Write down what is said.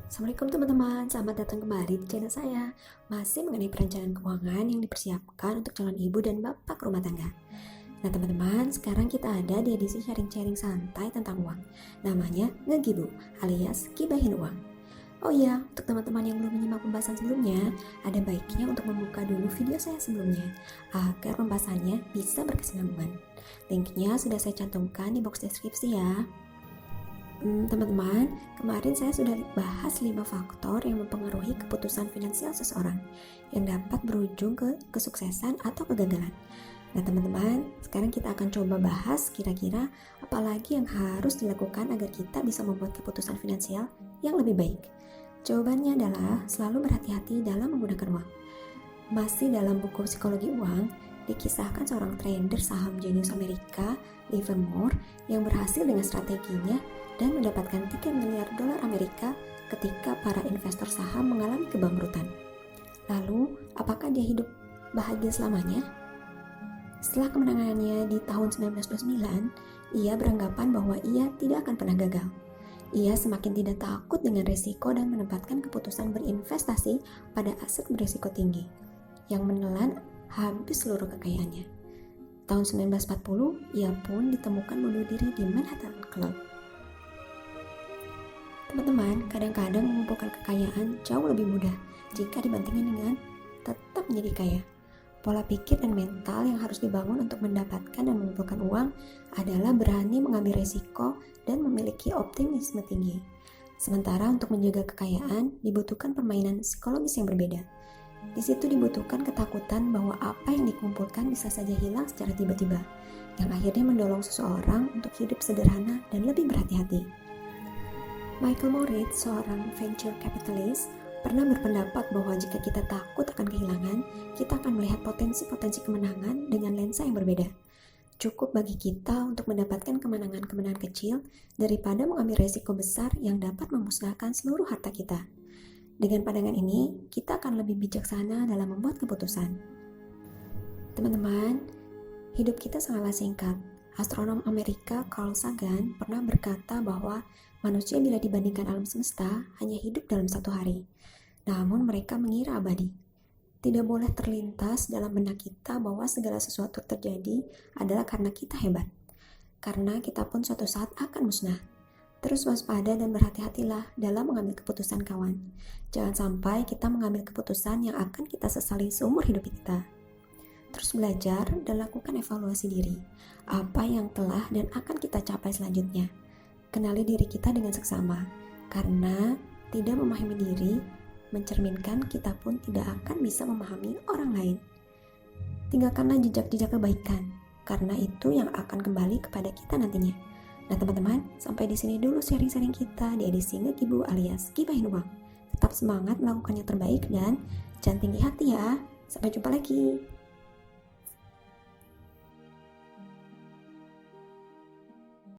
Assalamualaikum teman-teman, selamat datang kembali di channel saya. Masih mengenai perencanaan keuangan yang dipersiapkan untuk calon ibu dan bapak rumah tangga. Nah teman-teman, sekarang kita ada di edisi sharing-sharing santai tentang uang. Namanya Ngegibu alias Gibahin Uang. Oh iya, untuk teman-teman yang belum menyimak pembahasan sebelumnya, ada baiknya untuk membuka dulu video saya sebelumnya agar pembahasannya bisa berkesinambungan. Linknya sudah saya cantumkan di box deskripsi ya. Teman-teman, kemarin saya sudah bahas 5 faktor yang mempengaruhi keputusan finansial seseorang yang dapat berujung ke kesuksesan atau kegagalan. Nah teman-teman, sekarang kita akan coba bahas kira-kira apalagi yang harus dilakukan agar kita bisa membuat keputusan finansial yang lebih baik. Jawabannya adalah selalu berhati-hati dalam menggunakan uang. Masih dalam buku Psikologi Uang, dikisahkan seorang trader saham jenius Amerika, Livermore, yang berhasil dengan strateginya dan mendapatkan 3 miliar dolar Amerika ketika para investor saham mengalami kebangkrutan. Lalu, apakah dia hidup bahagia selamanya? Setelah kemenangannya di tahun 1929, ia beranggapan bahwa ia tidak akan pernah gagal. Ia semakin tidak takut dengan risiko dan menempatkan keputusan berinvestasi pada aset berisiko tinggi, yang menelan habis seluruh kekayaannya. Tahun 1940, ia pun ditemukan bunuh diri di Manhattan Club. Teman-teman, kadang-kadang mengumpulkan kekayaan jauh lebih mudah jika dibandingkan dengan tetap menjadi kaya. Pola pikir dan mental yang harus dibangun untuk mendapatkan dan mengumpulkan uang adalah berani mengambil risiko dan memiliki optimisme tinggi. Sementara untuk menjaga kekayaan dibutuhkan permainan psikologis yang berbeda. Di situ dibutuhkan ketakutan bahwa apa yang dikumpulkan bisa saja hilang secara tiba-tiba, yang akhirnya mendorong seseorang untuk hidup sederhana dan lebih berhati-hati. Michael Moritz, seorang venture capitalist, pernah berpendapat bahwa jika kita takut akan kehilangan, kita akan melihat potensi-potensi kemenangan dengan lensa yang berbeda. Cukup bagi kita untuk mendapatkan kemenangan-kemenangan kecil daripada mengambil resiko besar yang dapat memusnahkan seluruh harta kita. Dengan pandangan ini, kita akan lebih bijaksana dalam membuat keputusan. Teman-teman, hidup kita sangatlah singkat. Astronom Amerika Carl Sagan pernah berkata bahwa manusia bila dibandingkan alam semesta hanya hidup dalam 1 hari. Namun mereka mengira abadi. Tidak boleh terlintas dalam benak kita bahwa segala sesuatu terjadi adalah karena kita hebat. Karena kita pun suatu saat akan musnah. Terus waspada dan berhati-hatilah dalam mengambil keputusan kawan. Jangan sampai kita mengambil keputusan yang akan kita sesali seumur hidup kita. Terus belajar dan lakukan evaluasi diri. Apa yang telah dan akan kita capai selanjutnya. Kenali diri kita dengan seksama. Karena tidak memahami diri, mencerminkan kita pun tidak akan bisa memahami orang lain. Tinggalkanlah jejak-jejak kebaikan. Karena itu yang akan kembali kepada kita nantinya. Nah teman-teman, sampai di sini dulu sharing-sharing kita di edisi Ngegibu alias Gibahin Uang. Tetap semangat melakukan yang terbaik dan jangan tinggi hati ya. Sampai jumpa lagi.